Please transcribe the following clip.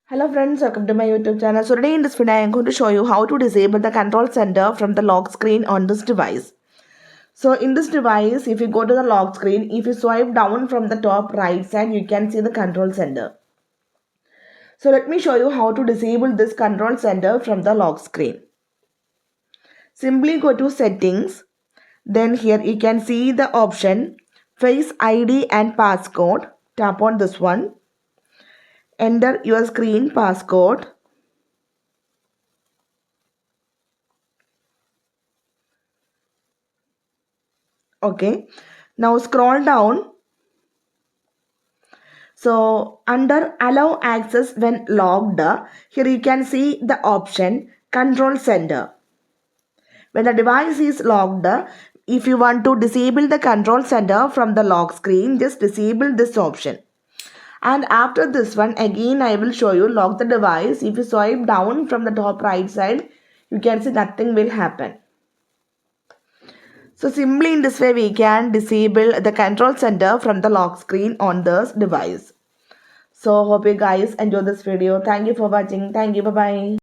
Hello friends, welcome to my YouTube channel. So today in this video I am going to show you how to disable the control center from the lock screen on this device. So in this device, if you go to the lock screen, if you swipe down from the top right side, you can see the control center. So let me show you how to disable this control center from the lock screen. Simply go to settings. Then here you can see the option Face ID and passcode. Tap on this one. Enter your screen passcode. Okay, now scroll down. So under allow access when logged, here you can see the option control center. When the device is logged, if you want to disable the control center from the lock screen, just disable this option. And after this one, again I will show you lock the device. If you swipe down from the top right side, you can see nothing will happen. So simply in this way we can disable the control center from the lock screen on this device. So hope you guys enjoy this video. Thank you for watching. Thank you. Bye bye.